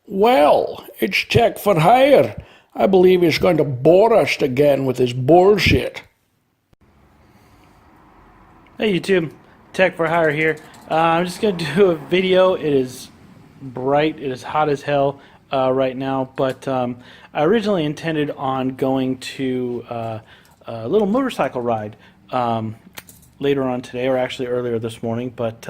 Well, it's Tech for Hire. I believe he's going to bore us again with his bullshit. Hey YouTube, Tech for Hire here. I'm just going to do a video. It is bright, it is hot as hell right now, but I originally intended on going to a little motorcycle ride later on today, or actually earlier this morning, but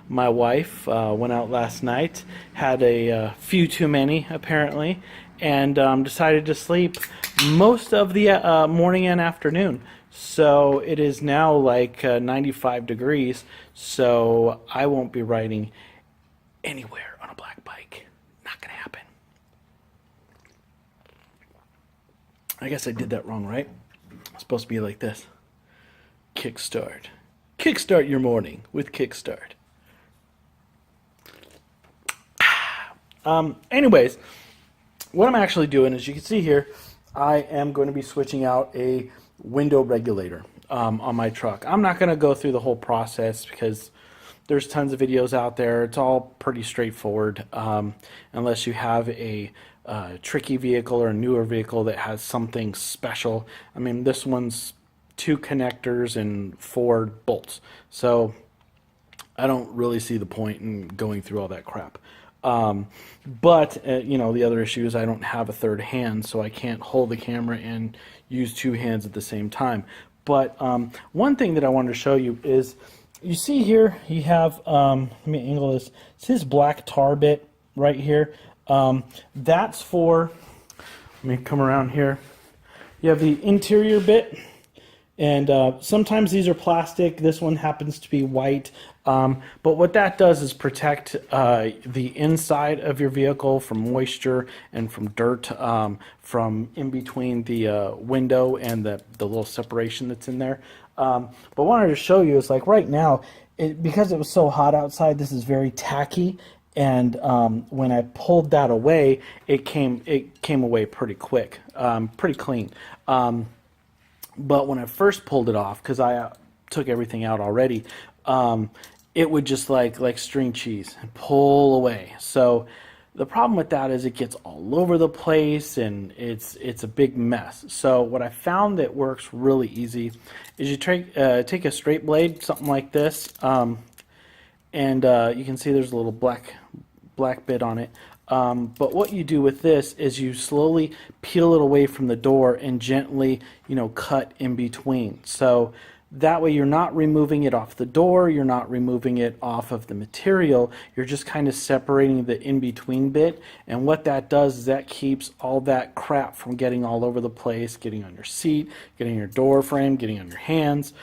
my wife went out last night, had a few too many apparently, and decided to sleep most of the morning and afternoon. So it is now like 95 degrees, so I won't be riding anywhere on a black bike. Not gonna happen. I guess I did that wrong, right? It's supposed to be like this. Kickstart. Kickstart your morning with Kickstart. Anyways, what I'm actually doing, as you can see here, I am going to be switching out a window regulator on my truck. I'm not going to go through the whole process because there's tons of videos out there. It's all pretty straightforward unless you have a tricky vehicle or a newer vehicle that has something special. I mean, this one's 2 connectors and 4 bolts. So I don't really see the point in going through all that crap. But you know, the other issue is I don't have a third hand, so I can't hold the camera and use 2 hands at the same time. But one thing that I wanted to show you is, you see here, you have, let me angle this, it's this black tar bit right here. That's for, let me come around here. You have the interior bit, and sometimes these are plastic. This one happens to be white. But what that does is protect the inside of your vehicle from moisture and from dirt, from in between the window and the little separation that's in there. But what I wanted to show you is, like, right now, because it was so hot outside, this is very tacky. And when I pulled that away, it came away pretty quick, pretty clean. But when I first pulled it off, because I took everything out already, it would just like string cheese and pull away. So the problem with that is it gets all over the place and it's a big mess. So what I found that works really easy is you take a straight blade, something like this, and you can see there's a little black bit on it. But what you do with this is you slowly peel it away from the door and gently, cut in between. So that way you're not removing it off the door, you're not removing it off of the material, you're just kind of separating the in-between bit. And what that does is that keeps all that crap from getting all over the place, getting on your seat, getting on your door frame, getting on your hands.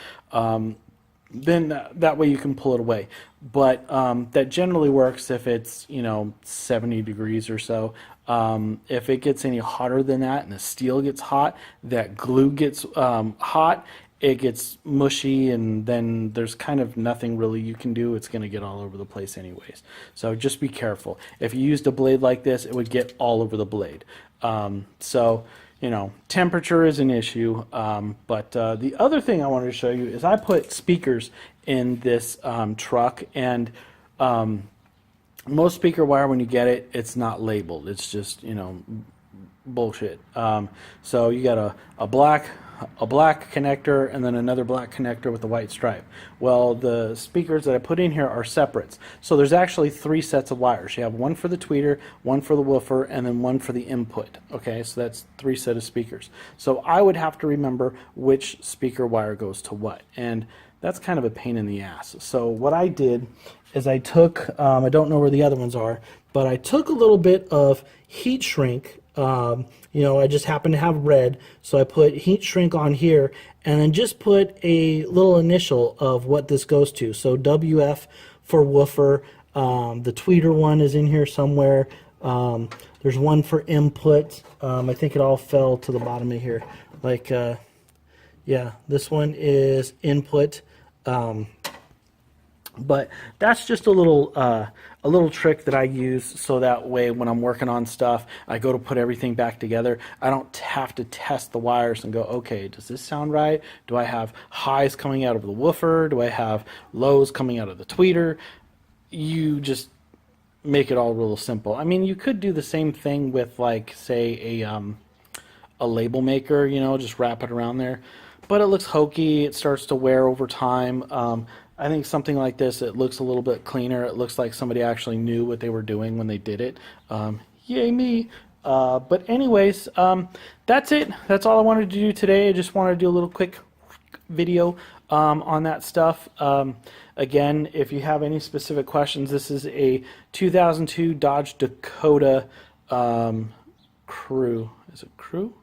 Then that way you can pull it away. But that generally works if it's 70 degrees or so. If it gets any hotter than that and the steel gets hot, that glue gets hot, it gets mushy, and then there's kind of nothing really you can do. It's going to get all over the place anyways. So just be careful. If you used a blade like this, it would get all over the blade. Temperature is an issue. But the other thing I wanted to show you is I put speakers in this truck, and most speaker wire, when you get it, it's not labeled. It's just, bullshit. So you got a black connector and then another black connector with a white stripe. Well, the speakers that I put in here are separates. So there's actually 3 sets of wires. You have one for the tweeter, one for the woofer, and then one for the input. Okay, so that's 3 sets of speakers. So I would have to remember which speaker wire goes to what, and that's kind of a pain in the ass. So what I did is I took, I don't know where the other ones are, but I took a little bit of heat shrink. I just happen to have red, so I put heat shrink on here, and then just put a little initial of what this goes to. So WF for woofer. The tweeter one is in here somewhere. There's one for input. I think it all fell to the bottom of here. Yeah, this one is input. But that's just a little trick that I use, so that way when I'm working on stuff, I go to put everything back together, I don't have to test the wires and go, okay, does this sound right? Do I have highs coming out of the woofer? Do I have lows coming out of the tweeter? You just make it all real simple. I mean, you could do the same thing with, like, say a label maker, you know, just wrap it around there. But it looks hokey. It starts to wear over time. I think something like this, it looks a little bit cleaner. It looks like somebody actually knew what they were doing when they did it. Yay me. But anyways, that's it. That's all I wanted to do today. I just wanted to do a little quick video on that stuff. Again, if you have any specific questions, this is a 2002 Dodge Dakota Crew. Is it Crew?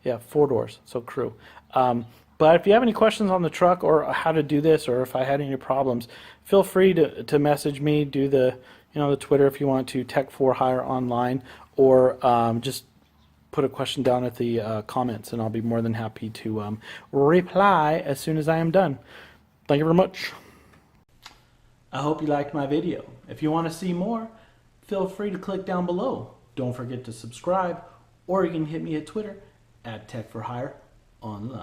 Yeah, 4 doors, so Crew. But if you have any questions on the truck or how to do this, or if I had any problems, feel free to message me. Do the the Twitter if you want to, Tech4Hire online, or just put a question down at the comments, and I'll be more than happy to reply as soon as I am done. Thank you very much. I hope you liked my video. If you want to see more, feel free to click down below. Don't forget to subscribe, or you can hit me at Twitter at Tech4Hire online.